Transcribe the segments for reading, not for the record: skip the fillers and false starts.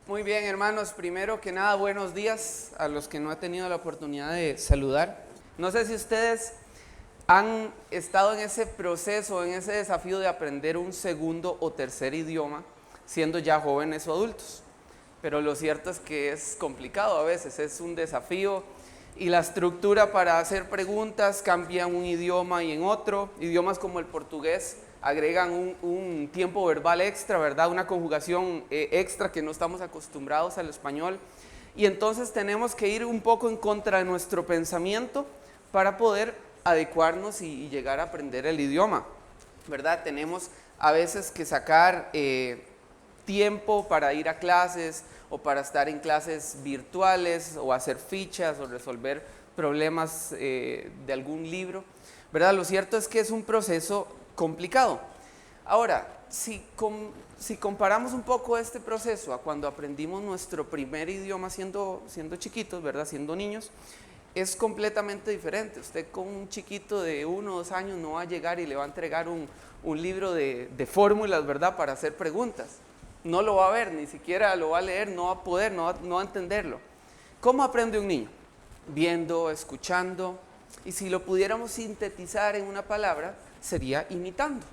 Muy bien, hermanos. Primero que nada, buenos días a los que no he tenido la oportunidad de saludar. No sé si ustedes han estado en ese proceso, en ese desafío de aprender un segundo o tercer idioma, siendo ya jóvenes o adultos. Pero lo cierto es que es complicado a veces, es un desafío y la estructura para hacer preguntas cambia en un idioma y en otro. Idiomas como el portugués agregan un tiempo verbal extra, ¿verdad? Una conjugación extra que no estamos acostumbrados al español. Y entonces tenemos que ir un poco en contra de nuestro pensamiento para poder adecuarnos y llegar a aprender el idioma, ¿verdad? Tenemos a veces que sacar tiempo para ir a clases o para estar en clases virtuales o hacer fichas o resolver problemas de algún libro, ¿verdad? Lo cierto es que es un proceso complicado. Ahora, si comparamos un poco este proceso a cuando aprendimos nuestro primer idioma siendo chiquitos, ¿verdad? Siendo niños, es completamente diferente. Usted con un chiquito de 1 o 2 años no va a llegar y le va a entregar un libro de fórmulas, ¿verdad? Para hacer preguntas. No lo va a ver, ni siquiera lo va a leer, no va a poder, no va a entenderlo. ¿Cómo aprende un niño? Viendo, escuchando, y si lo pudiéramos sintetizar en una palabra, sería imitando,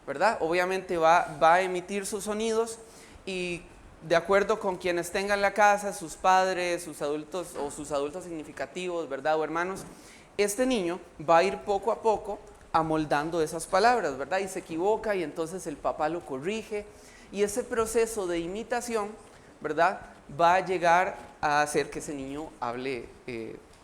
¿verdad? Obviamente va a emitir sus sonidos y de acuerdo con quienes tengan la casa, sus padres, sus adultos o sus adultos significativos, ¿verdad? O hermanos, este niño va a ir poco a poco amoldando esas palabras, ¿verdad? Y se equivoca y entonces el papá lo corrige y ese proceso de imitación, ¿verdad? Va a llegar a hacer que ese niño hable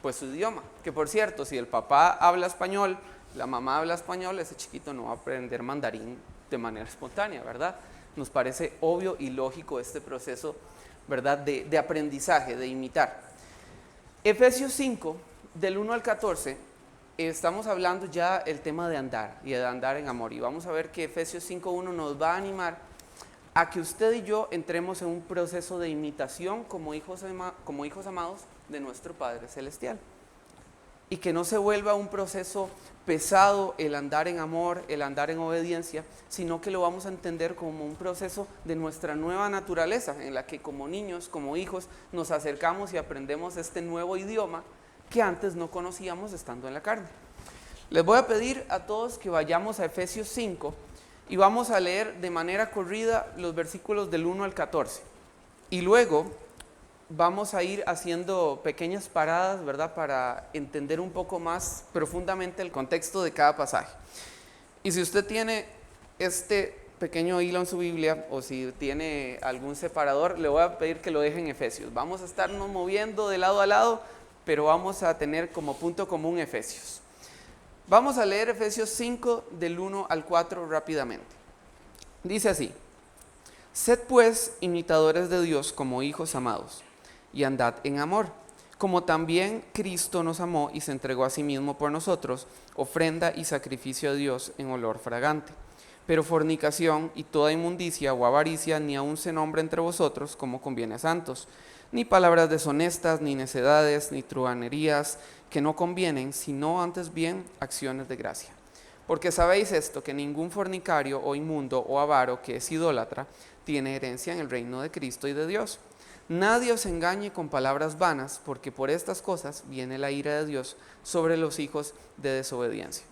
pues su idioma. Que por cierto, si el papá habla español, la mamá habla español, ese chiquito no va a aprender mandarín de manera espontánea, ¿verdad? Nos parece obvio y lógico este proceso, ¿verdad? De aprendizaje, de imitar. Efesios 5, del 1 al 14, estamos hablando ya el tema de andar y de andar en amor. Y vamos a ver que Efesios 5:1 nos va a animar a que usted y yo entremos en un proceso de imitación como hijos amados de nuestro Padre Celestial. Y que no se vuelva un proceso pesado el andar en amor, el andar en obediencia, sino que lo vamos a entender como un proceso de nuestra nueva naturaleza, en la que como niños, como hijos, nos acercamos y aprendemos este nuevo idioma que antes no conocíamos estando en la carne. Les voy a pedir a todos que vayamos a Efesios 5 y vamos a leer de manera corrida los versículos del 1 al 14. Y luego vamos a ir haciendo pequeñas paradas, ¿verdad? Para entender un poco más profundamente el contexto de cada pasaje. Y si usted tiene este pequeño hilo en su Biblia o si tiene algún separador, le voy a pedir que lo deje en Efesios. Vamos a estarnos moviendo de lado a lado, pero vamos a tener como punto común Efesios. Vamos a leer Efesios 5 del 1 al 4 rápidamente. Dice así: Sed pues imitadores de Dios como hijos amados, y andad en amor, como también Cristo nos amó y se entregó a sí mismo por nosotros, ofrenda y sacrificio a Dios en olor fragante. Pero fornicación y toda inmundicia o avaricia ni aun se nombre entre vosotros como conviene a santos, ni palabras deshonestas, ni necedades, ni truhanerías que no convienen, sino antes bien acciones de gracia. Porque sabéis esto, que ningún fornicario o inmundo o avaro que es idólatra tiene herencia en el reino de Cristo y de Dios. Nadie os engañe con palabras vanas, porque por estas cosas viene la ira de Dios sobre los hijos de desobediencia.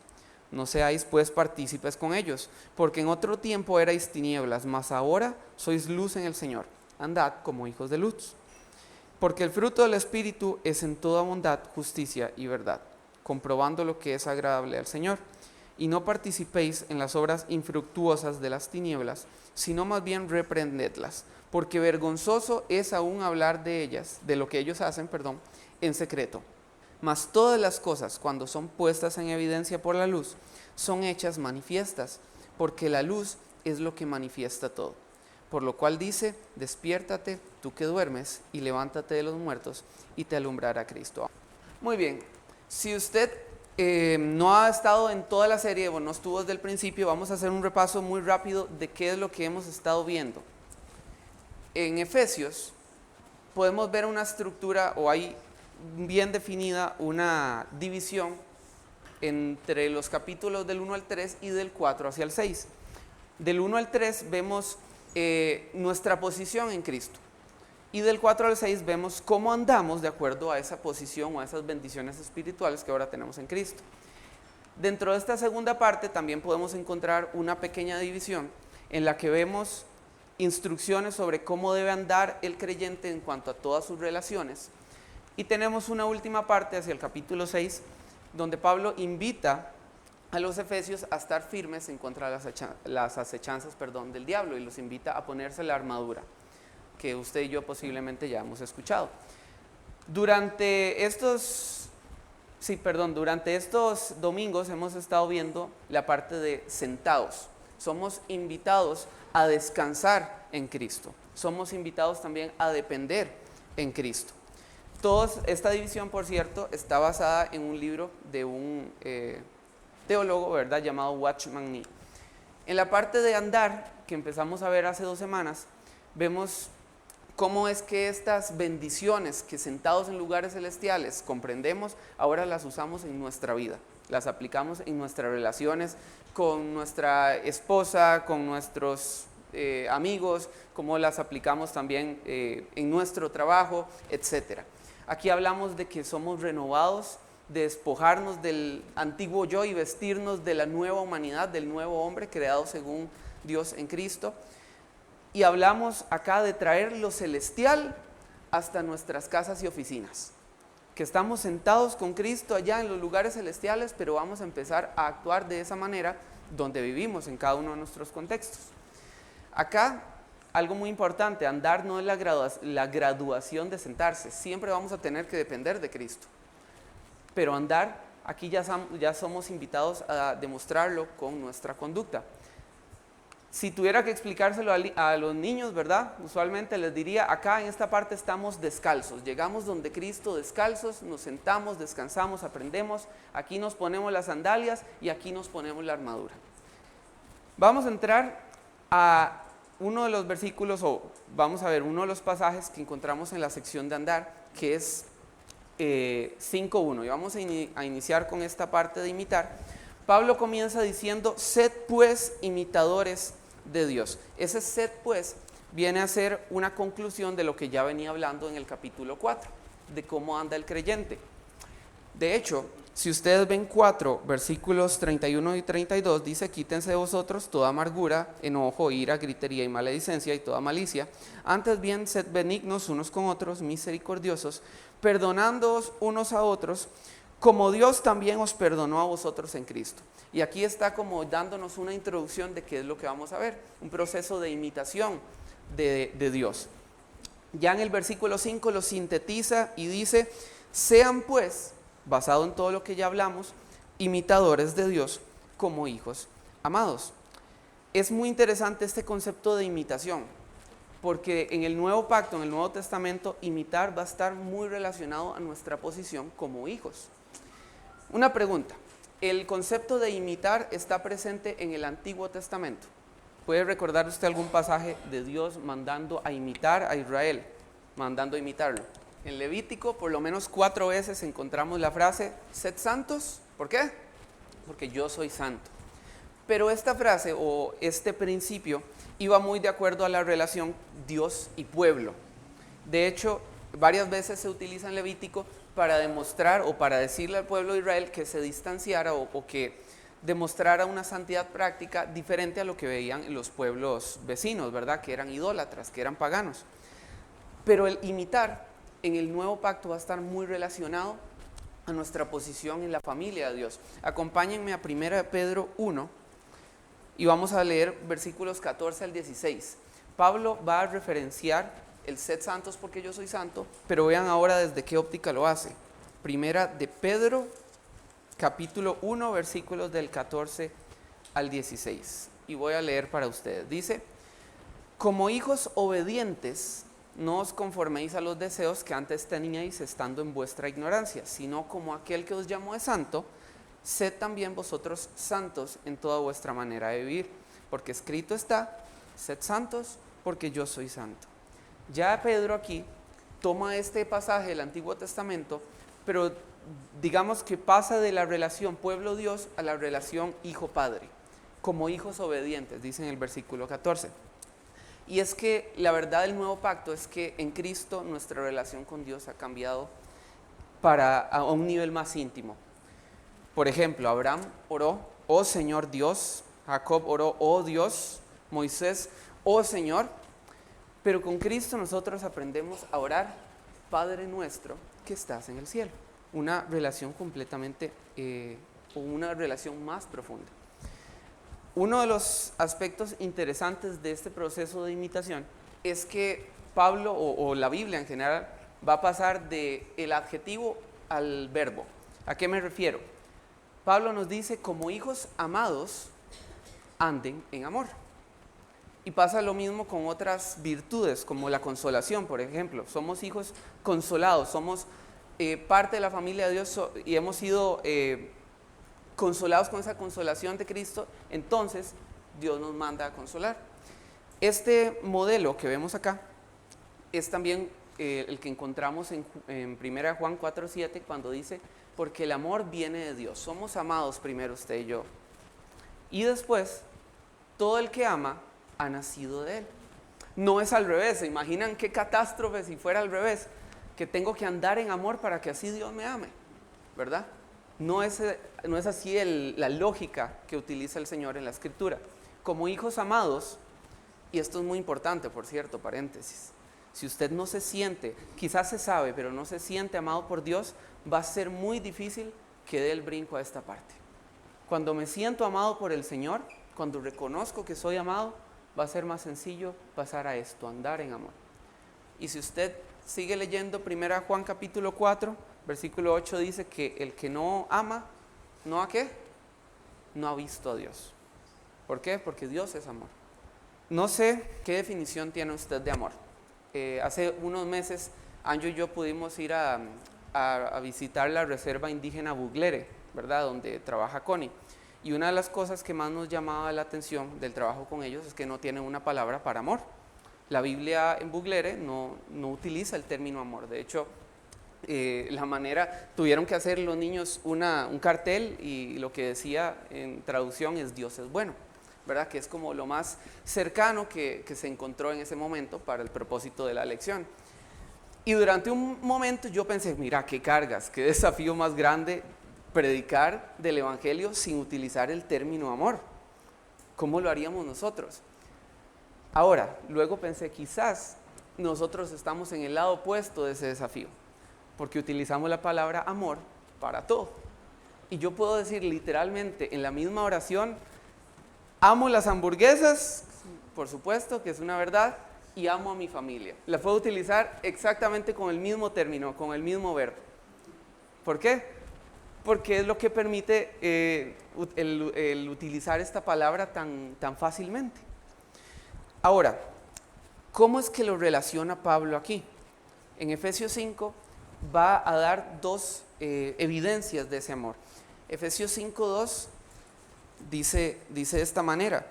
No seáis pues partícipes con ellos, porque en otro tiempo erais tinieblas, mas ahora sois luz en el Señor. Andad como hijos de luz. Porque el fruto del Espíritu es en toda bondad, justicia y verdad, comprobando lo que es agradable al Señor. Y no participéis en las obras infructuosas de las tinieblas, sino más bien reprendedlas, porque vergonzoso es aún hablar de ellas, de lo que ellos hacen, en secreto. Mas todas las cosas, cuando son puestas en evidencia por la luz, son hechas manifiestas, porque la luz es lo que manifiesta todo. Por lo cual dice: despiértate, tú que duermes, y levántate de los muertos, y te alumbrará Cristo. Muy bien, si usted no ha estado en toda la serie o no estuvo desde el principio, vamos a hacer un repaso muy rápido de qué es lo que hemos estado viendo. En Efesios podemos ver una estructura, o hay bien definida una división entre los capítulos del 1 al 3 y del 4 hacia el 6. Del 1 al 3 vemos nuestra posición en Cristo. Y del 4 al 6 vemos cómo andamos de acuerdo a esa posición o a esas bendiciones espirituales que ahora tenemos en Cristo. Dentro de esta segunda parte también podemos encontrar una pequeña división en la que vemos instrucciones sobre cómo debe andar el creyente en cuanto a todas sus relaciones. Y tenemos una última parte hacia el capítulo 6, donde Pablo invita a los efesios a estar firmes en contra de las acechanzas del diablo, y los invita a ponerse la armadura, que usted y yo posiblemente ya hemos escuchado. Durante estos domingos hemos estado viendo la parte de sentados. Somos invitados a descansar en Cristo. Somos invitados también a depender en Cristo. Esta división, por cierto, está basada en un libro de un teólogo, ¿verdad?, llamado Watchman Nee. En la parte de andar, que empezamos a ver hace 2 semanas, vemos cómo es que estas bendiciones que sentados en lugares celestiales comprendemos, ahora las usamos en nuestra vida, las aplicamos en nuestras relaciones con nuestra esposa, con nuestros amigos, cómo las aplicamos también en nuestro trabajo, etc. Aquí hablamos de que somos renovados, de despojarnos del antiguo yo y vestirnos de la nueva humanidad, del nuevo hombre creado según Dios en Cristo. Y hablamos acá de traer lo celestial hasta nuestras casas y oficinas, que estamos sentados con Cristo allá en los lugares celestiales, pero vamos a empezar a actuar de esa manera donde vivimos en cada uno de nuestros contextos. Acá, algo muy importante, andar no es la graduación de sentarse, siempre vamos a tener que depender de Cristo, pero andar, aquí ya somos invitados a demostrarlo con nuestra conducta. Si tuviera que explicárselo a los niños, ¿verdad?, usualmente les diría, acá en esta parte estamos descalzos, llegamos donde Cristo descalzos, nos sentamos, descansamos, aprendemos, aquí nos ponemos las sandalias y aquí nos ponemos la armadura. Vamos a entrar a uno de los versículos, o vamos a ver uno de los pasajes que encontramos en la sección de andar, que es 5.1, y vamos a iniciar con esta parte de imitar. Pablo comienza diciendo, sed pues imitadores de Dios. Ese sed pues viene a ser una conclusión de lo que ya venía hablando en el capítulo 4, de cómo anda el creyente. De hecho, si ustedes ven 4 versículos 31 y 32, dice, quítense de vosotros toda amargura, enojo, ira, gritería y maledicencia y toda malicia. Antes bien, sed benignos unos con otros, misericordiosos, perdonándoos unos a otros, como Dios también os perdonó a vosotros en Cristo. Y aquí está como dándonos una introducción de qué es lo que vamos a ver, un proceso de imitación de Dios. Ya en el versículo 5 lo sintetiza y dice, sean pues, basado en todo lo que ya hablamos, imitadores de Dios como hijos amados. Es muy interesante este concepto de imitación, porque en el Nuevo Pacto, en el Nuevo Testamento, imitar va a estar muy relacionado a nuestra posición como hijos. Una pregunta, ¿el concepto de imitar está presente en el Antiguo Testamento? ¿Puede recordar usted algún pasaje de Dios mandando a imitar a Israel, mandando a imitarlo? En Levítico, por lo menos 4 veces encontramos la frase, sed santos. ¿Por qué? Porque yo soy santo. Pero esta frase o este principio iba muy de acuerdo a la relación Dios y pueblo. De hecho, varias veces se utiliza en Levítico para demostrar o para decirle al pueblo de Israel que se distanciara o que demostrara una santidad práctica diferente a lo que veían en los pueblos vecinos, ¿verdad?, que eran idólatras, que eran paganos. Pero el imitar en el nuevo pacto va a estar muy relacionado a nuestra posición en la familia de Dios. Acompáñenme a 1 Pedro 1 y vamos a leer versículos 14 al 16. Pablo va a referenciar el sed santos porque yo soy santo, pero vean ahora desde qué óptica lo hace. 1 Pedro, capítulo 1, versículos del 14 al 16. Y voy a leer para ustedes. Dice, como hijos obedientes, no os conforméis a los deseos que antes teníais estando en vuestra ignorancia, sino como aquel que os llamó es santo, sed también vosotros santos en toda vuestra manera de vivir, porque escrito está, sed santos porque yo soy santo. Ya Pedro aquí toma este pasaje del Antiguo Testamento, pero digamos que pasa de la relación pueblo-Dios a la relación hijo-padre, como hijos obedientes, dice en el versículo 14. Y es que la verdad del nuevo pacto es que en Cristo nuestra relación con Dios ha cambiado a un nivel más íntimo. Por ejemplo, Abraham oró, oh Señor Dios, Jacob oró, oh Dios, Moisés, oh Señor, pero con Cristo nosotros aprendemos a orar, Padre nuestro que estás en el cielo. Una relación completamente, una relación más profunda. Uno de los aspectos interesantes de este proceso de imitación es que Pablo o la Biblia en general va a pasar del adjetivo al verbo. ¿A qué me refiero? Pablo nos dice, como hijos amados, anden en amor. Y pasa lo mismo con otras virtudes, como la consolación, por ejemplo. Somos hijos consolados, somos parte de la familia de Dios y hemos sido consolados con esa consolación de Cristo, entonces Dios nos manda a consolar. Este modelo que vemos acá es también el que encontramos en 1 Juan 4:7 cuando dice, porque el amor viene de Dios, somos amados primero usted y yo, y después todo el que ama ha nacido de Él. No es al revés. ¿Se imaginan qué catástrofe si fuera al revés? Que tengo que andar en amor para que así Dios me ame, ¿verdad? No es así la lógica que utiliza el Señor en la Escritura. Como hijos amados, y esto es muy importante, por cierto, paréntesis, si usted no se siente, quizás se sabe, pero no se siente amado por Dios, va a ser muy difícil que dé el brinco a esta parte. Cuando me siento amado por el Señor, cuando reconozco que soy amado, va a ser más sencillo pasar a esto, andar en amor. Y si usted sigue leyendo 1 Juan capítulo 4, versículo 8 dice que el que no ama, ¿no a qué? No ha visto a Dios. ¿Por qué? Porque Dios es amor. No sé qué definición tiene usted de amor. Hace unos meses, Anjo y yo pudimos ir a visitar la reserva indígena Buglere, ¿verdad? Donde trabaja Connie. Y una de las cosas que más nos llamaba la atención del trabajo con ellos es que no tienen una palabra para amor. La Biblia en Buglere no utiliza el término amor. De hecho, tuvieron que hacer los niños un cartel y lo que decía en traducción es Dios es bueno, ¿verdad? Que es como lo más cercano que se encontró en ese momento para el propósito de la lección. Y durante un momento yo pensé, mira, qué cargas, qué desafío más grande predicar del Evangelio sin utilizar el término amor. ¿Cómo lo haríamos nosotros? Ahora, luego pensé, quizás nosotros estamos en el lado opuesto de ese desafío, porque utilizamos la palabra amor para todo. Y yo puedo decir literalmente en la misma oración, amo las hamburguesas, por supuesto que es una verdad, y amo a mi familia. La puedo utilizar exactamente con el mismo término, con el mismo verbo. ¿Por qué? Porque es lo que permite el utilizar esta palabra tan fácilmente. Ahora, ¿cómo es que lo relaciona Pablo aquí? En Efesios 5 va a dar dos evidencias de ese amor. Efesios 5:2 dice de esta manera,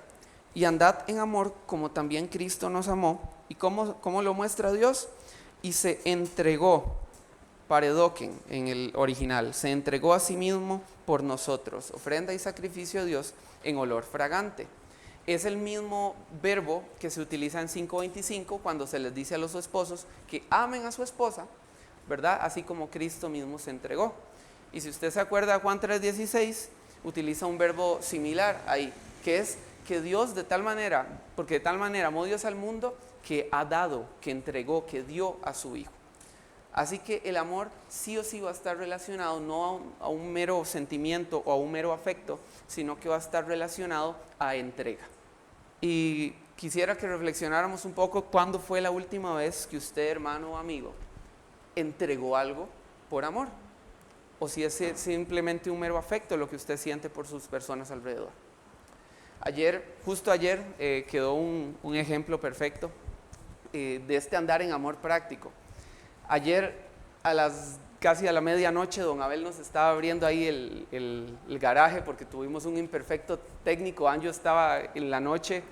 y andad en amor como también Cristo nos amó. ¿Y cómo lo muestra Dios? Y se entregó, paredoken en el original, se entregó a sí mismo por nosotros, ofrenda y sacrificio a Dios en olor fragante. Es el mismo verbo que se utiliza en 5:25 cuando se les dice a los esposos que amen a su esposa, ¿verdad? Así como Cristo mismo se entregó. Y si usted se acuerda, Juan 3:16 utiliza un verbo similar ahí, que es que Dios porque de tal manera amó Dios al mundo que ha dado, que entregó, que dio a su Hijo. Así que el amor sí o sí va a estar relacionado no a un mero sentimiento o a un mero afecto, sino que va a estar relacionado a entrega. Y quisiera que reflexionáramos un poco cuándo fue la última vez que usted, hermano o amigo, entregó algo por amor. O si es simplemente un mero afecto lo que usted siente por sus personas alrededor. Justo ayer quedó un ejemplo perfecto de este andar en amor práctico. Ayer casi a la medianoche don Abel nos estaba abriendo ahí el garaje porque tuvimos un imperfecto técnico. Anjo estaba en la noche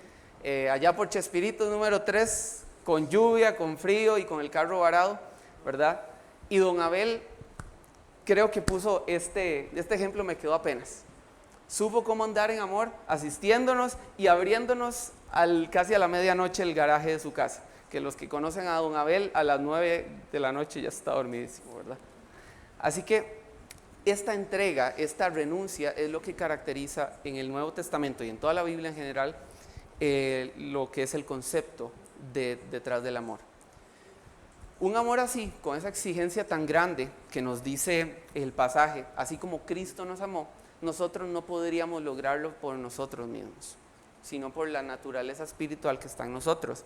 allá por Chespirito número 3 con lluvia, con frío y con el carro varado, ¿verdad? Y don Abel creo que puso este ejemplo, me quedó apenas. Supo cómo andar en amor asistiéndonos y abriéndonos casi a la medianoche el garaje de su casa. Que los que conocen a don Abel, a las 9 de la noche ya está dormidísimo, ¿verdad? Así que esta entrega, esta renuncia es lo que caracteriza en el Nuevo Testamento y en toda la Biblia en general lo que es el concepto detrás del amor. Un amor así, con esa exigencia tan grande que nos dice el pasaje, así como Cristo nos amó, nosotros no podríamos lograrlo por nosotros mismos, sino por la naturaleza espiritual que está en nosotros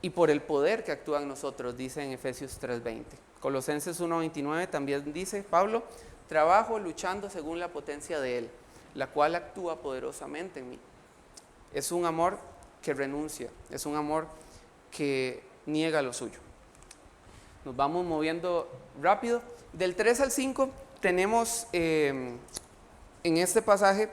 y por el poder que actúa en nosotros, dice en Efesios 3:20. Colosenses 1:29 también dice Pablo: trabajo luchando según la potencia de Él, la cual actúa poderosamente en mí. Es un amor que renuncia, es un amor que niega lo suyo. Nos vamos moviendo rápido. Del 3 al 5 tenemos en este pasaje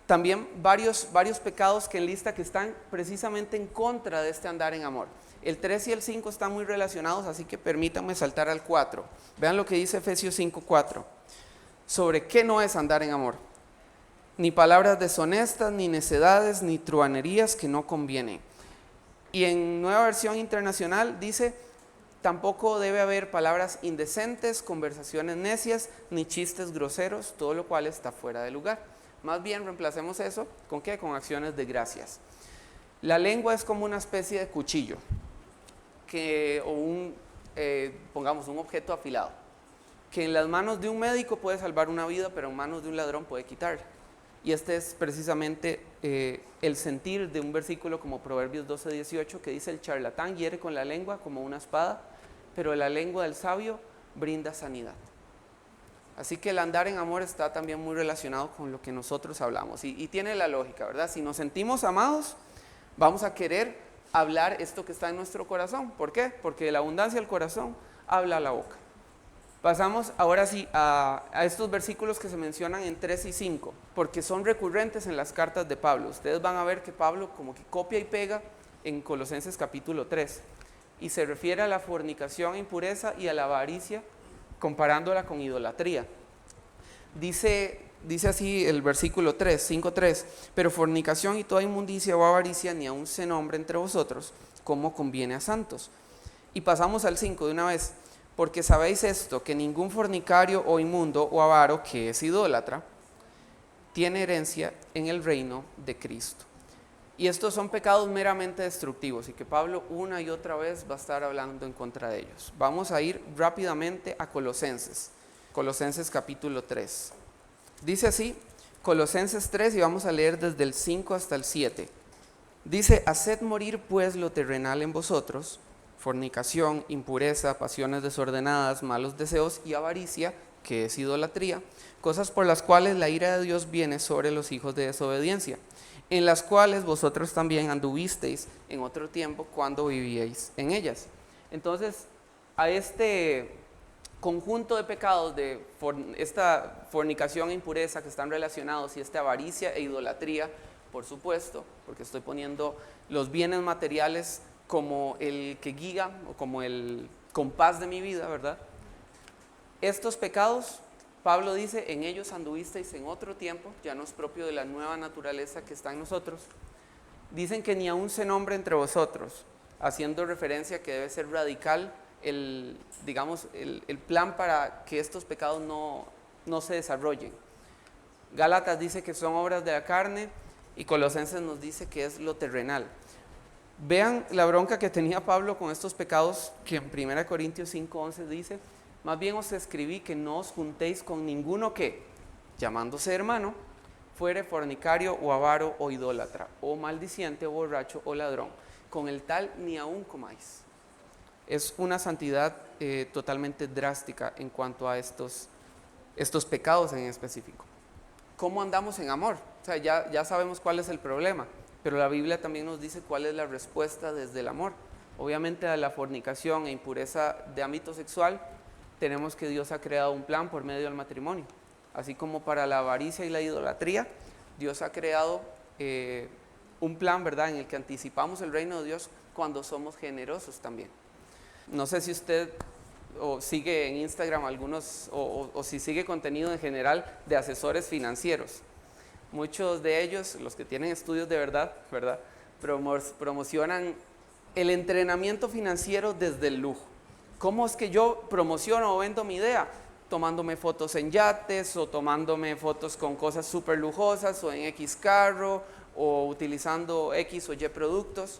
también varios pecados que enlista que están precisamente en contra de este andar en amor. El 3 y el 5 están muy relacionados, así que permítanme saltar al 4. Vean lo que dice Efesios 5:4. Sobre qué no es andar en amor. Ni palabras deshonestas, ni necedades, ni truhanerías que no convienen. Y en Nueva Versión Internacional dice: tampoco debe haber palabras indecentes, conversaciones necias, ni chistes groseros, todo lo cual está fuera de lugar. Más bien reemplacemos eso, ¿con qué? Con acciones de gracias. La lengua es como una especie de cuchillo, pongamos un objeto afilado, que en las manos de un médico puede salvar una vida, pero en manos de un ladrón puede quitarla. Y este es precisamente el sentir de un versículo como Proverbios 12:18, que dice: el charlatán hiere con la lengua como una espada, pero la lengua del sabio brinda sanidad. Así que el andar en amor está también muy relacionado con lo que nosotros hablamos. Y tiene la lógica, ¿verdad? Si nos sentimos amados, vamos a querer hablar esto que está en nuestro corazón. ¿Por qué? Porque de la abundancia del corazón habla la boca. Pasamos ahora sí a estos versículos que se mencionan en 3 y 5, porque son recurrentes en las cartas de Pablo. Ustedes van a ver que Pablo como que copia y pega en Colosenses capítulo 3, y se refiere a la fornicación, impureza y a la avaricia, comparándola con idolatría. Dice así el versículo 5:3: pero fornicación y toda inmundicia o avaricia ni aun se nombre entre vosotros, como conviene a santos. Y pasamos al 5 de una vez: porque sabéis esto, que ningún fornicario o inmundo o avaro que es idólatra tiene herencia en el reino de Cristo. Y estos son pecados meramente destructivos y que Pablo una y otra vez va a estar hablando en contra de ellos. Vamos a ir rápidamente a Colosenses capítulo 3. Dice así, Colosenses 3, y vamos a leer desde el 5 hasta el 7. Dice: haced morir pues lo terrenal en vosotros, fornicación, impureza, pasiones desordenadas, malos deseos y avaricia, que es idolatría, cosas por las cuales la ira de Dios viene sobre los hijos de desobediencia, en las cuales vosotros también anduvisteis en otro tiempo cuando vivíais en ellas. Entonces, a este conjunto de pecados de esta fornicación e impureza que están relacionados, y esta avaricia e idolatría, por supuesto, porque estoy poniendo los bienes materiales como el que guía o como el compás de mi vida, ¿verdad? Estos pecados, Pablo dice: en ellos anduvisteis en otro tiempo, ya no es propio de la nueva naturaleza que está en nosotros. Dicen que ni aún se nombre entre vosotros, haciendo referencia que debe ser radical el plan para que estos pecados no se desarrollen. Gálatas dice que son obras de la carne, y Colosenses nos dice que es lo terrenal. Vean la bronca que tenía Pablo con estos pecados, que en 1 Corintios 5:11 dice: más bien os escribí que no os juntéis con ninguno que, llamándose hermano, fuere fornicario o avaro o idólatra, o maldiciente o borracho o ladrón, con el tal ni aún comáis. Es una santidad totalmente drástica en cuanto a estos pecados en específico. ¿Cómo andamos en amor? O sea, ya sabemos cuál es el problema, pero la Biblia también nos dice cuál es la respuesta desde el amor. Obviamente a la fornicación e impureza de ámbito sexual, tenemos que Dios ha creado un plan por medio del matrimonio. Así como para la avaricia y la idolatría, Dios ha creado un plan, ¿verdad?, en el que anticipamos el reino de Dios cuando somos generosos también. No sé si usted sigue en Instagram algunos, o si sigue contenido en general de asesores financieros. Muchos de ellos, los que tienen estudios de verdad, promocionan el entrenamiento financiero desde el lujo. ¿Cómo es que yo promociono o vendo mi idea? Tomándome fotos en yates o tomándome fotos con cosas súper lujosas o en X carro o utilizando X o Y productos.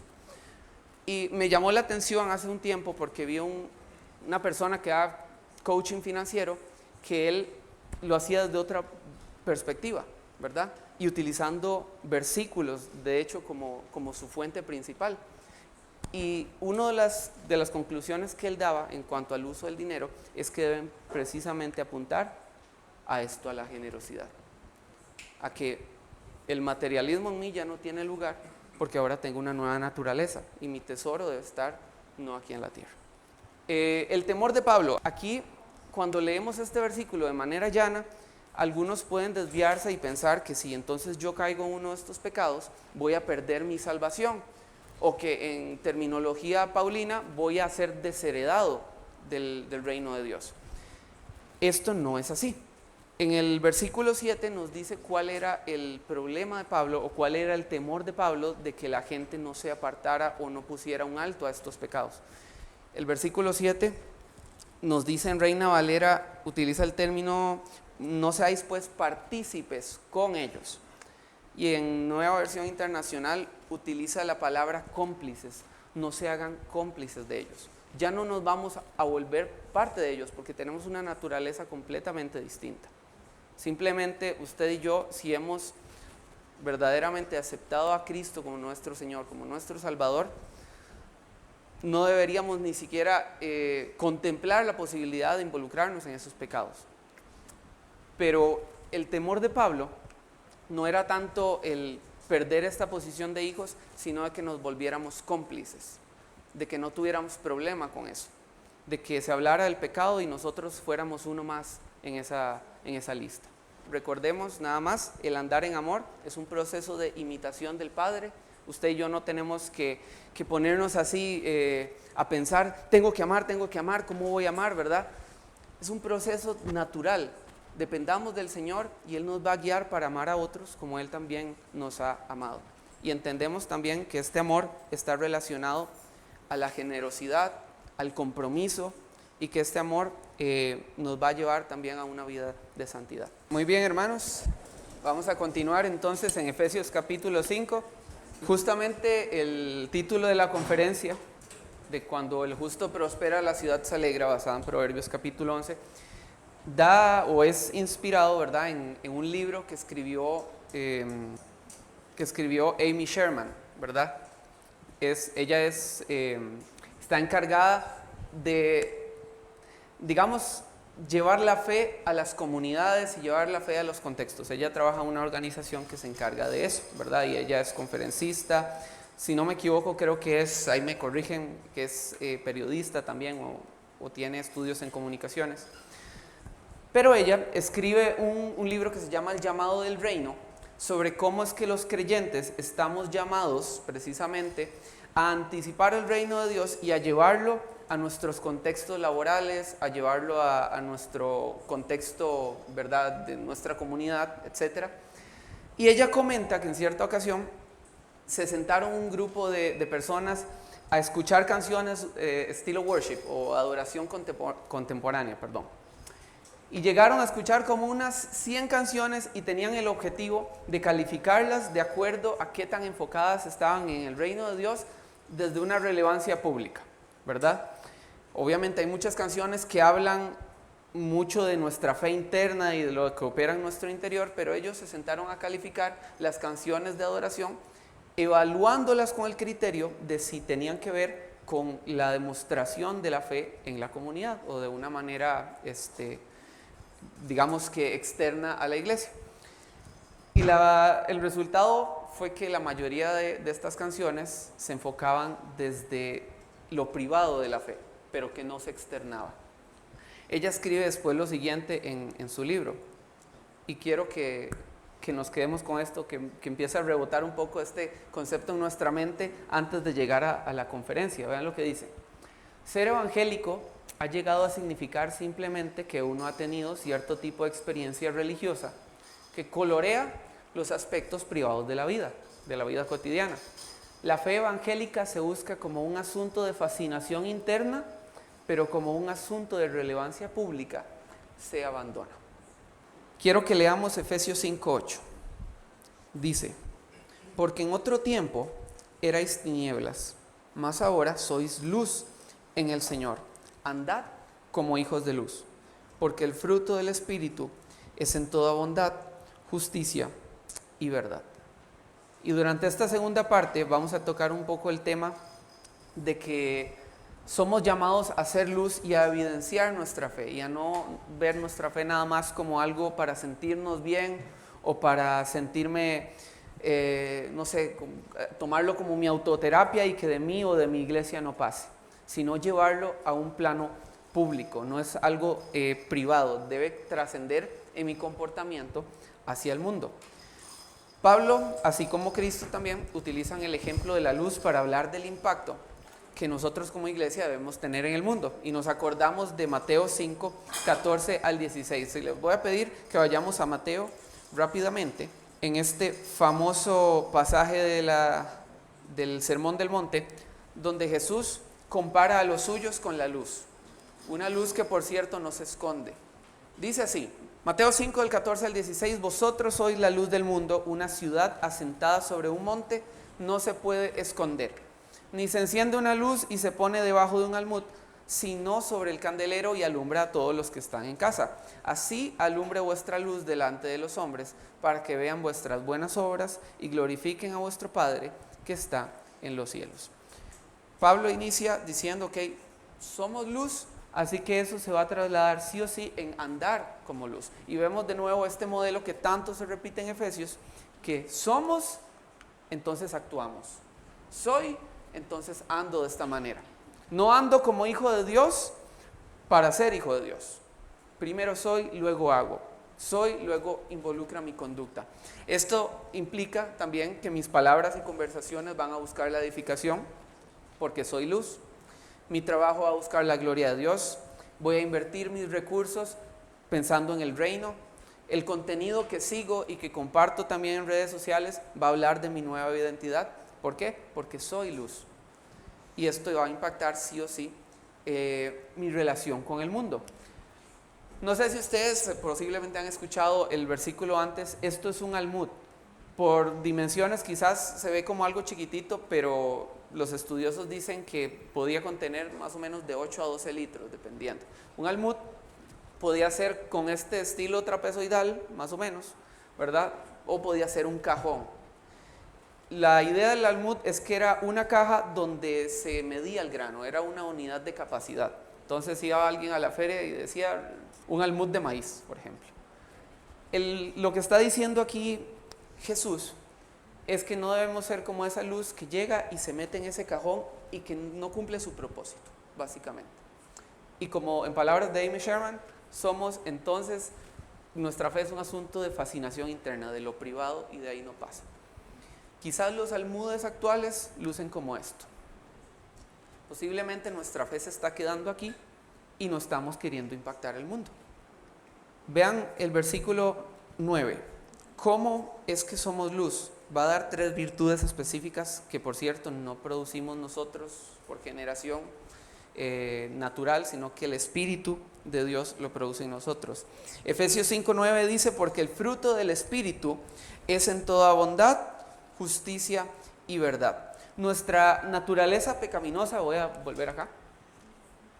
Y me llamó la atención hace un tiempo porque vi una persona que da coaching financiero que él lo hacía desde otra perspectiva, ¿verdad? Y utilizando versículos, de hecho, como su fuente principal. Y una de las conclusiones que él daba en cuanto al uso del dinero es que deben precisamente apuntar a esto, a la generosidad. A que el materialismo en mí ya no tiene lugar porque ahora tengo una nueva naturaleza y mi tesoro debe estar no aquí en la tierra. El temor de Pablo. Aquí, cuando leemos este versículo de manera llana, algunos pueden desviarse y pensar que si entonces yo caigo en uno de estos pecados, voy a perder mi salvación. O que en terminología paulina voy a ser desheredado del reino de Dios. Esto no es así. En el versículo 7 nos dice cuál era el problema de Pablo o cuál era el temor de Pablo de que la gente no se apartara o no pusiera un alto a estos pecados. El versículo 7 nos dice en Reina Valera, utiliza el término, no seáis pues partícipes con ellos. Y en Nueva Versión Internacional utiliza la palabra cómplices, no se hagan cómplices de ellos. Ya no nos vamos a volver parte de ellos porque tenemos una naturaleza completamente distinta. Simplemente usted y yo, si hemos verdaderamente aceptado a Cristo como nuestro Señor, como nuestro Salvador, no deberíamos ni siquiera contemplar la posibilidad de involucrarnos en esos pecados. Pero el temor de Pablo no era tanto el perder esta posición de hijos, sino de que nos volviéramos cómplices, de que no tuviéramos problema con eso, de que se hablara del pecado y nosotros fuéramos uno más en esa lista. Recordemos nada más, el andar en amor es un proceso de imitación del Padre. Usted y yo no tenemos que ponernos así a pensar, tengo que amar, ¿cómo voy a amar, verdad? Es un proceso natural. Dependamos del Señor y Él nos va a guiar para amar a otros como Él también nos ha amado. Y entendemos también que este amor está relacionado a la generosidad, al compromiso y que este amor nos va a llevar también a una vida de santidad. Muy bien, hermanos, vamos a continuar entonces en Efesios capítulo 5. Justamente el título de la conferencia de cuando el justo prospera, la ciudad se alegra, basada en Proverbios capítulo 11, es inspirado, ¿verdad?, en un libro que escribió Amy Sherman, ¿verdad? Ella está encargada de, digamos, llevar la fe a las comunidades y llevar la fe a los contextos. Ella trabaja en una organización que se encarga de eso, ¿verdad? Y ella es conferencista, si no me equivoco, creo que ahí me corrigen, que es periodista también o tiene estudios en comunicaciones. Pero ella escribe un libro que se llama El llamado del reino, sobre cómo es que los creyentes estamos llamados precisamente a anticipar el reino de Dios y a llevarlo a nuestros contextos laborales, a llevarlo a nuestro contexto, ¿verdad?, de nuestra comunidad, etc. Y ella comenta que en cierta ocasión se sentaron un grupo de personas a escuchar canciones estilo worship o adoración contemporánea, y llegaron a escuchar como unas 100 canciones y tenían el objetivo de calificarlas de acuerdo a qué tan enfocadas estaban en el reino de Dios desde una relevancia pública, ¿verdad? Obviamente hay muchas canciones que hablan mucho de nuestra fe interna y de lo que opera en nuestro interior, pero ellos se sentaron a calificar las canciones de adoración, evaluándolas con el criterio de si tenían que ver con la demostración de la fe en la comunidad o de una manera, digamos que externa a la iglesia. Y el resultado fue que la mayoría de estas canciones se enfocaban desde lo privado de la fe, pero que no se externaba. Ella escribe después lo siguiente en su libro, y quiero que nos quedemos con esto, que empiece a rebotar un poco este concepto en nuestra mente antes de llegar a la conferencia. Vean lo que dice: ser evangélico ha llegado a significar simplemente que uno ha tenido cierto tipo de experiencia religiosa que colorea los aspectos privados de la vida cotidiana. La fe evangélica se busca como un asunto de fascinación interna, pero como un asunto de relevancia pública se abandona. Quiero que leamos Efesios 5:8. Dice: porque en otro tiempo erais tinieblas, mas ahora sois luz en el Señor. Andad como hijos de luz, porque el fruto del Espíritu es en toda bondad, justicia y verdad. Y durante esta segunda parte vamos a tocar un poco el tema de que somos llamados a hacer luz y a evidenciar nuestra fe, y a no ver nuestra fe nada más como algo para sentirnos bien o para sentirme, tomarlo como mi autoterapia y que de mí o de mi iglesia no pase, sino llevarlo a un plano público. No es algo privado, debe trascender en mi comportamiento hacia el mundo. Pablo, así como Cristo también, utilizan el ejemplo de la luz para hablar del impacto que nosotros como iglesia debemos tener en el mundo. Y nos acordamos de Mateo 5, 14 al 16. Y les voy a pedir que vayamos a Mateo rápidamente. En este famoso pasaje del Sermón del Monte, donde Jesús compara a los suyos con la luz. Una luz que, por cierto, no se esconde. Dice así, Mateo 5, del 14 al 16, vosotros sois la luz del mundo, una ciudad asentada sobre un monte no se puede esconder. Ni se enciende una luz y se pone debajo de un almud, sino sobre el candelero y alumbra a todos los que están en casa. Así alumbre vuestra luz delante de los hombres, para que vean vuestras buenas obras y glorifiquen a vuestro Padre que está en los cielos. Pablo inicia diciendo que somos luz, así que eso se va a trasladar sí o sí en andar como luz. Y vemos de nuevo este modelo que tanto se repite en Efesios, que somos, entonces actuamos. Soy, entonces ando de esta manera. No ando como hijo de Dios para ser hijo de Dios. Primero soy, luego hago. Soy, luego involucra mi conducta. Esto implica también que mis palabras y conversaciones van a buscar la edificación, porque soy luz. Mi trabajo va a buscar la gloria de Dios. Voy a invertir mis recursos pensando en el reino. El contenido que sigo y que comparto también en redes sociales va a hablar de mi nueva identidad. ¿Por qué? Porque soy luz. Y esto va a impactar sí o sí mi relación con el mundo. No sé si ustedes posiblemente han escuchado el versículo antes, esto es un almud. Por dimensiones quizás se ve como algo chiquitito, pero los estudiosos dicen que podía contener más o menos de 8 a 12 litros, dependiendo. Un almud podía ser con este estilo trapezoidal, más o menos, ¿verdad? O podía ser un cajón. La idea del almud es que era una caja donde se medía el grano, era una unidad de capacidad. Entonces iba alguien a la feria y decía un almud de maíz, por ejemplo. Lo que está diciendo aquí Jesús es que no debemos ser como esa luz que llega y se mete en ese cajón y que no cumple su propósito, básicamente. Y como en palabras de Amy Sherman, somos entonces, nuestra fe es un asunto de fascinación interna, de lo privado, y de ahí no pasa. Quizás los almudes actuales lucen como esto. Posiblemente nuestra fe se está quedando aquí y no estamos queriendo impactar el mundo. Vean el versículo 9. ¿Cómo es que somos luz? Va a dar 3 virtudes específicas que, por cierto, no producimos nosotros por generación natural, sino que el Espíritu de Dios lo produce en nosotros. Efesios 5:9 dice, porque el fruto del Espíritu es en toda bondad, justicia y verdad. Nuestra naturaleza pecaminosa, voy a volver acá,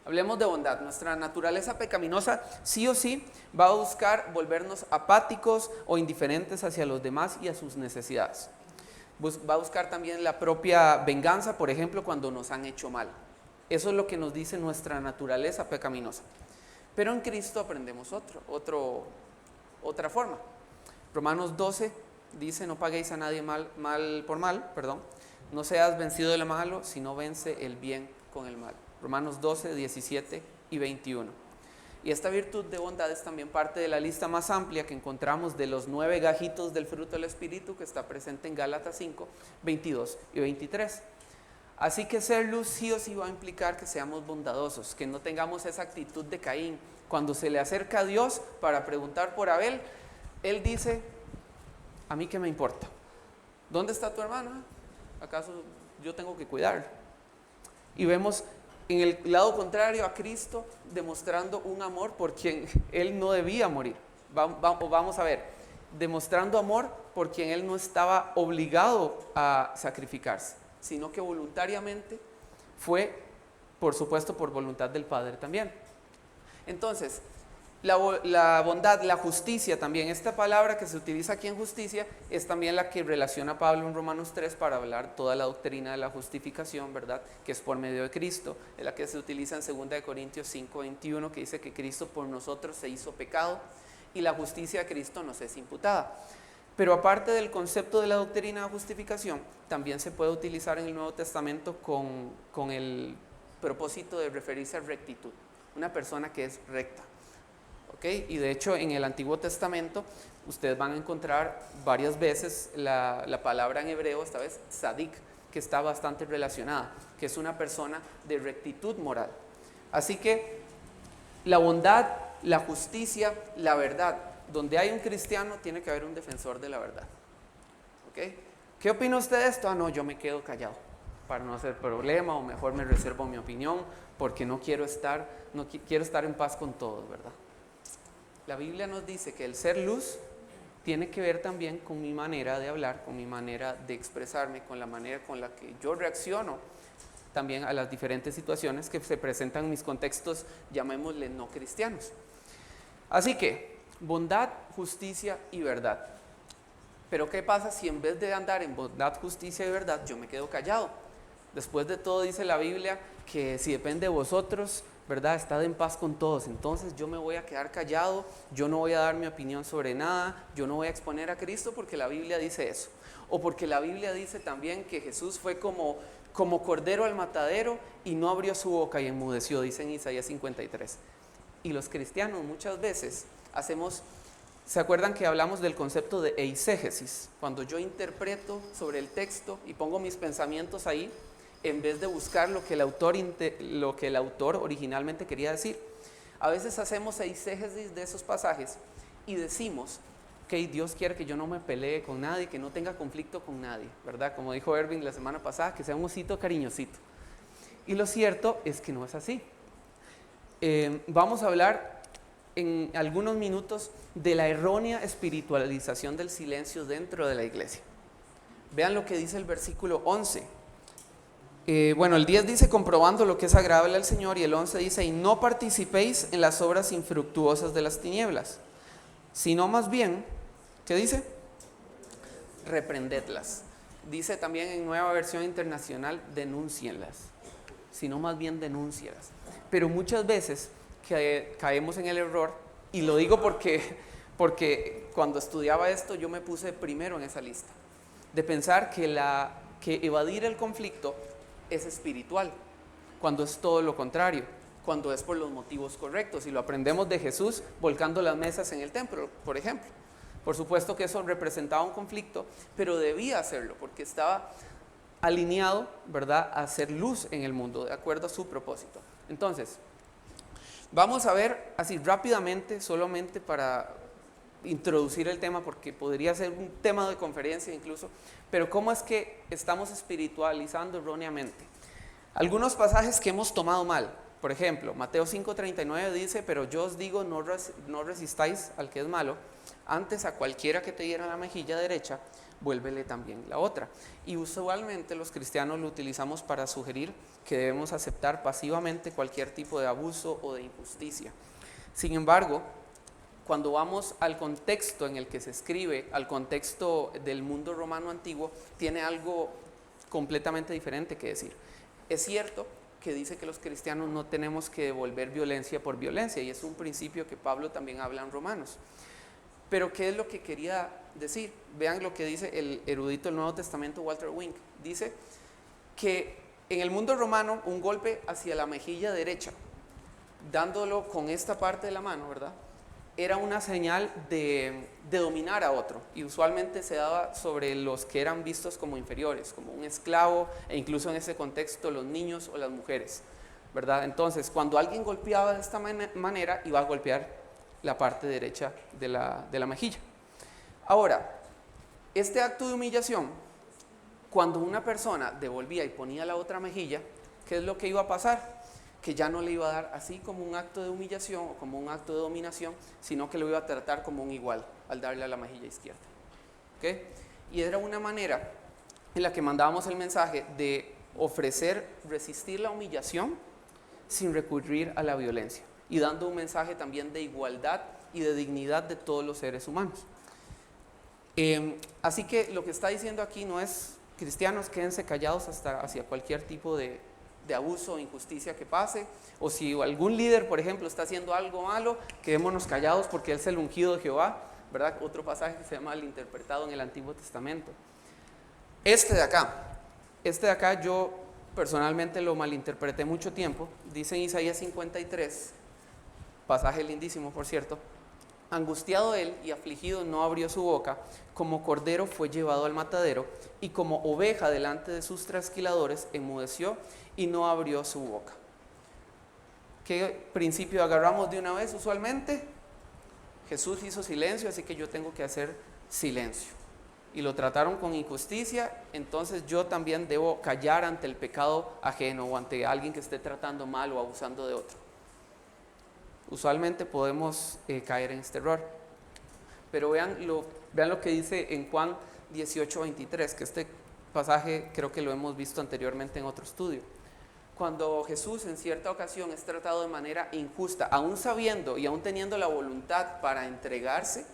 hablemos de bondad. Nuestra naturaleza pecaminosa sí o sí va a buscar volvernos apáticos o indiferentes hacia los demás y a sus necesidades. Va a buscar también la propia venganza, por ejemplo, cuando nos han hecho mal. Eso es lo que nos dice nuestra naturaleza pecaminosa. Pero en Cristo aprendemos otra forma. Romanos 12 dice, no paguéis a nadie mal por mal, no seas vencido de lo malo, sino vence el bien con el mal. Romanos 12, 17 y 21. Y esta virtud de bondad es también parte de la lista más amplia que encontramos de los 9 gajitos del fruto del Espíritu, que está presente en Gálatas 5, 22 y 23. Así que ser luz sí o sí va a implicar que seamos bondadosos, que no tengamos esa actitud de Caín. Cuando se le acerca a Dios para preguntar por Abel, él dice, ¿a mí qué me importa? ¿Dónde está tu hermana? ¿Acaso yo tengo que cuidarlo. Y vemos en el lado contrario a Cristo demostrando un amor por quien Él no debía morir. Vamos a ver, demostrando amor por quien Él no estaba obligado a sacrificarse, sino que voluntariamente fue, por supuesto, por voluntad del Padre también. Entonces, la bondad, la justicia también, esta palabra que se utiliza aquí en justicia es también la que relaciona Pablo en Romanos 3 para hablar toda la doctrina de la justificación, ¿verdad? Que es por medio de Cristo, es la que se utiliza en 2 Corintios 5:21, que dice que Cristo por nosotros se hizo pecado y la justicia de Cristo nos es imputada. Pero aparte del concepto de la doctrina de justificación, también se puede utilizar en el Nuevo Testamento con el propósito de referirse a rectitud, una persona que es recta. ¿Okay? Y de hecho en el Antiguo Testamento ustedes van a encontrar varias veces la palabra en hebreo, esta vez tzadik, que está bastante relacionada, que es una persona de rectitud moral. Así que la bondad, la justicia, la verdad, donde hay un cristiano tiene que haber un defensor de la verdad. ¿Okay? ¿Qué opina usted de esto? No, yo me quedo callado para no hacer problema, o mejor me reservo mi opinión porque no quiero estar en paz con todos, ¿verdad? La Biblia nos dice que el ser luz tiene que ver también con mi manera de hablar, con mi manera de expresarme, con la manera con la que yo reacciono también a las diferentes situaciones que se presentan en mis contextos, llamémosle no cristianos. Así que, bondad, justicia y verdad. Pero ¿qué pasa si en vez de andar en bondad, justicia y verdad, yo me quedo callado? Después de todo dice la Biblia que si depende de vosotros, ¿verdad? Estad en paz con todos. Entonces yo me voy a quedar callado, yo no voy a dar mi opinión sobre nada, yo no voy a exponer a Cristo porque la Biblia dice eso. O porque la Biblia dice también que Jesús fue como cordero al matadero y no abrió su boca y enmudeció, dice en Isaías 53. Y los cristianos muchas veces ¿se acuerdan que hablamos del concepto de eisegesis? Cuando yo interpreto sobre el texto y pongo mis pensamientos ahí, en vez de buscar lo que el autor originalmente quería decir. A veces hacemos eisegesis de esos pasajes y decimos que Dios quiere que yo no me pelee con nadie, que no tenga conflicto con nadie, ¿verdad? Como dijo Erwin la semana pasada, que sea un osito cariñosito. Y lo cierto es que no es así. Vamos a hablar en algunos minutos de la errónea espiritualización del silencio dentro de la iglesia. Vean lo que dice el versículo 11. El 10 dice comprobando lo que es agradable al Señor, y el 11 dice y no participéis en las obras infructuosas de las tinieblas, sino más bien, ¿qué dice? Reprendedlas. Dice también en Nueva Versión Internacional, denúncienlas, sino más bien denúncialas. Pero muchas veces caemos en el error, y lo digo porque cuando estudiaba esto yo me puse primero en esa lista, de pensar que evadir el conflicto es espiritual, cuando es todo lo contrario, cuando es por los motivos correctos, y lo aprendemos de Jesús volcando las mesas en el templo, por ejemplo. Por supuesto que eso representaba un conflicto, pero debía hacerlo porque estaba alineado, ¿verdad?, a hacer luz en el mundo, de acuerdo a su propósito. Entonces, vamos a ver así rápidamente, solamente para introducir el tema, porque podría ser un tema de conferencia incluso, pero cómo es que estamos espiritualizando erróneamente. Algunos pasajes que hemos tomado mal, por ejemplo, Mateo 5:39 dice, pero yo os digo, no resistáis al que es malo, antes a cualquiera que te diera la mejilla derecha, vuélvele también la otra. Y usualmente los cristianos lo utilizamos para sugerir que debemos aceptar pasivamente cualquier tipo de abuso o de injusticia. Sin embargo, cuando vamos al contexto en el que se escribe, al contexto del mundo romano antiguo, tiene algo completamente diferente que decir. Es cierto que dice que los cristianos no tenemos que devolver violencia por violencia, y es un principio que Pablo también habla en Romanos. Pero ¿qué es lo que quería decir? Vean lo que dice el erudito del Nuevo Testamento Walter Wink. Dice que en el mundo romano un golpe hacia la mejilla derecha, dándolo con esta parte de la mano, ¿verdad?, era una señal de dominar a otro, y usualmente se daba sobre los que eran vistos como inferiores, como un esclavo, e incluso en ese contexto los niños o las mujeres, ¿verdad? Entonces, cuando alguien golpeaba de esta manera, iba a golpear la parte derecha de la mejilla. Ahora, este acto de humillación, cuando una persona devolvía y ponía la otra mejilla, ¿qué es lo que iba a pasar? Que ya no le iba a dar así como un acto de humillación o como un acto de dominación, sino que lo iba a tratar como un igual al darle a la mejilla izquierda. ¿Okay? Y era una manera en la que mandábamos el mensaje de ofrecer, resistir la humillación sin recurrir a la violencia, y dando un mensaje también de igualdad y de dignidad de todos los seres humanos. Así que lo que está diciendo aquí no es: cristianos, quédense callados hacia cualquier tipo de abuso o injusticia que pase, o si algún líder, por ejemplo, está haciendo algo malo, quedémonos callados porque él es el ungido de Jehová, ¿verdad? Otro pasaje que se llama malinterpretado en el Antiguo Testamento. Este de acá yo personalmente lo malinterpreté mucho tiempo. Dice en Isaías 53, pasaje lindísimo por cierto: angustiado él y afligido no abrió su boca, como cordero fue llevado al matadero, y como oveja delante de sus trasquiladores enmudeció y no abrió su boca. ¿Qué principio agarramos de una vez usualmente? Jesús hizo silencio, así que yo tengo que hacer silencio. Y lo trataron con injusticia, entonces yo también debo callar ante el pecado ajeno o ante alguien que esté tratando mal o abusando de otro. Usualmente podemos caer en este error. Pero vean lo que dice en Juan 18:23, que este pasaje creo que lo hemos visto anteriormente en otro estudio. Cuando Jesús en cierta ocasión es tratado de manera injusta, aún sabiendo y aún teniendo la voluntad para entregarse,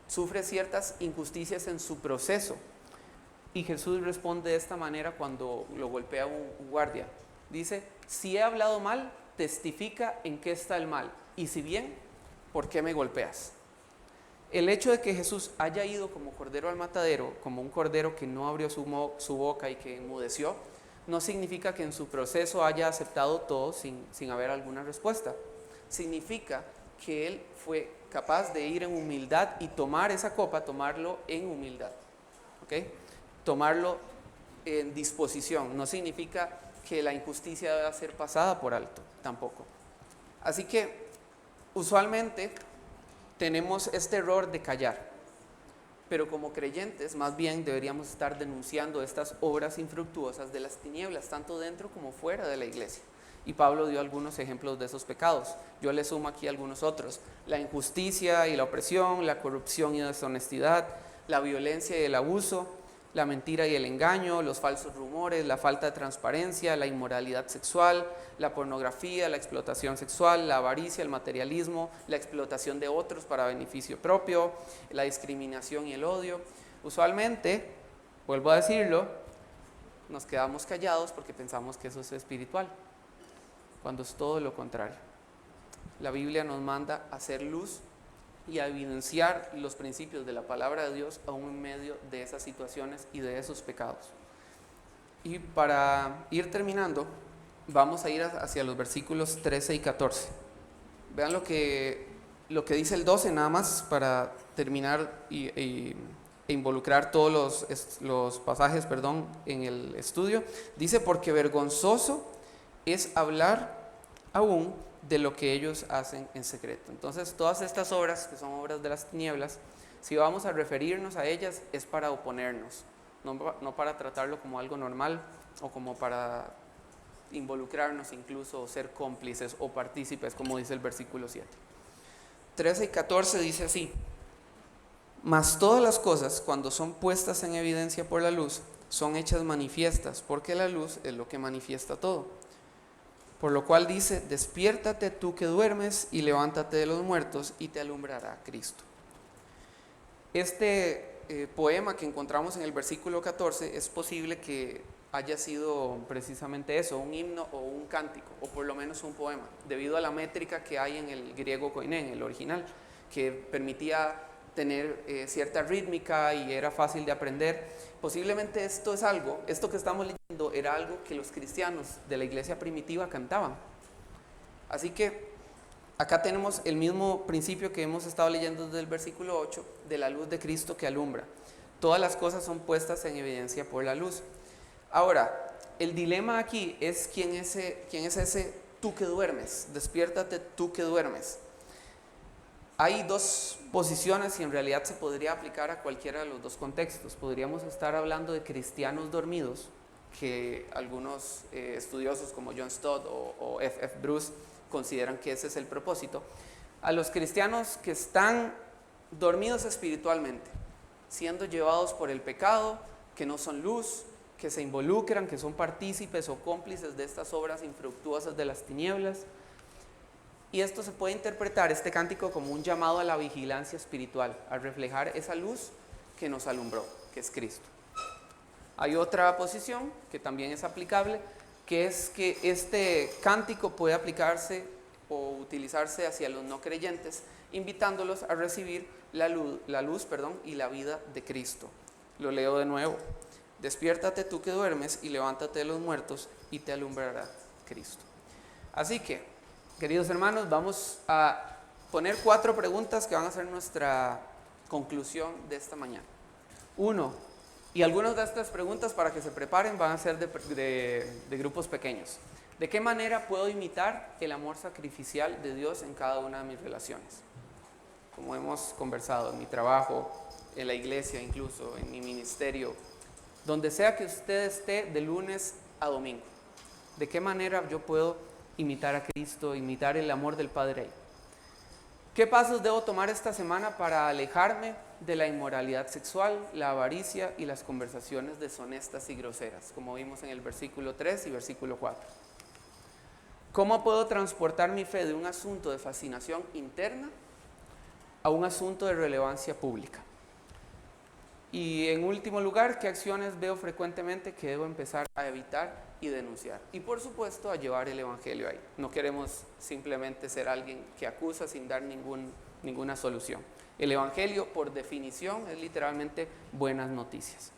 sufre ciertas injusticias en su proceso. Y Jesús responde de esta manera cuando lo golpea un guardia. Dice: si he hablado mal, testifica en qué está el mal, y si bien, ¿por qué me golpeas? El hecho de que Jesús haya ido como cordero al matadero, como un cordero que no abrió su boca y que enmudeció, no significa que en su proceso haya aceptado todo sin haber alguna respuesta. Significa que Él fue capaz de ir en humildad y tomar esa copa, tomarlo en humildad. ¿Okay? Tomarlo en disposición. No significa que la injusticia deba ser pasada por alto, tampoco. Así que usualmente tenemos este error de callar, pero como creyentes más bien deberíamos estar denunciando estas obras infructuosas de las tinieblas, tanto dentro como fuera de la iglesia. Y Pablo dio algunos ejemplos de esos pecados. Yo le sumo aquí algunos otros: la injusticia y la opresión, la corrupción y deshonestidad, la violencia y el abuso, la mentira y el engaño, los falsos rumores, la falta de transparencia, la inmoralidad sexual, la pornografía, la explotación sexual, la avaricia, el materialismo, la explotación de otros para beneficio propio, la discriminación y el odio. Usualmente, vuelvo a decirlo, nos quedamos callados porque pensamos que eso es espiritual, cuando es todo lo contrario. La Biblia nos manda a hacer luz y a evidenciar los principios de la palabra de Dios aún en medio de esas situaciones y de esos pecados. Y para ir terminando, vamos a ir hacia los versículos 13 y 14. Vean lo que dice el 12, nada más para terminar e involucrar todos los pasajes en el estudio. Dice: porque vergonzoso es hablar aún de lo que ellos hacen en secreto. Entonces, todas estas obras, que son obras de las tinieblas, si vamos a referirnos a ellas, es para oponernos, no para tratarlo como algo normal o como para involucrarnos incluso o ser cómplices o partícipes, como dice el versículo 7. 13 y 14 dice así: mas todas las cosas, cuando son puestas en evidencia por la luz, son hechas manifiestas, porque la luz es lo que manifiesta todo. Por lo cual dice: despiértate tú que duermes y levántate de los muertos y te alumbrará Cristo. Este poema que encontramos en el versículo 14 es posible que haya sido precisamente eso, un himno o un cántico, o por lo menos un poema, debido a la métrica que hay en el griego koiné, el original, que permitía tener cierta rítmica y era fácil de aprender. Posiblemente esto que estamos leyendo era algo que los cristianos de la iglesia primitiva cantaban. Así que acá tenemos el mismo principio que hemos estado leyendo desde el versículo 8, de la luz de Cristo que alumbra. Todas las cosas son puestas en evidencia por la luz. Ahora, el dilema aquí es quién es ese tú que duermes. Despiértate tú que duermes. Hay dos posiciones y en realidad se podría aplicar a cualquiera de los dos contextos. Podríamos estar hablando de cristianos dormidos, que algunos estudiosos como John Stott o F.F. Bruce consideran que ese es el propósito. A los cristianos que están dormidos espiritualmente, siendo llevados por el pecado, que no son luz, que se involucran, que son partícipes o cómplices de estas obras infructuosas de las tinieblas. Y esto se puede interpretar, este cántico, como un llamado a la vigilancia espiritual, a reflejar esa luz que nos alumbró, que es Cristo. Hay otra posición que también es aplicable, que es que este cántico puede aplicarse o utilizarse hacia los no creyentes, invitándolos a recibir la luz y la vida de Cristo. Lo leo de nuevo. Despiértate tú que duermes y levántate de los muertos y te alumbrará Cristo. Así que, queridos hermanos, vamos a poner 4 preguntas que van a ser nuestra conclusión de esta mañana. 1. Y algunas de estas preguntas, para que se preparen, van a ser de grupos pequeños. ¿De qué manera puedo imitar el amor sacrificial de Dios en cada una de mis relaciones? Como hemos conversado, en mi trabajo, en la iglesia incluso, en mi ministerio, donde sea que usted esté de lunes a domingo. ¿De qué manera yo puedo imitar a Cristo, imitar el amor del Padre ahí? ¿Qué pasos debo tomar esta semana para alejarme de la inmoralidad sexual, la avaricia y las conversaciones deshonestas y groseras, como vimos en el versículo 3 y versículo 4? ¿Cómo puedo transportar mi fe de un asunto de fascinación interna a un asunto de relevancia pública? Y en último lugar, ¿qué acciones veo frecuentemente que debo empezar a evitar y denunciar? Y por supuesto, a llevar el evangelio ahí. No queremos simplemente ser alguien que acusa sin dar ninguna solución. El evangelio, por definición, es literalmente buenas noticias.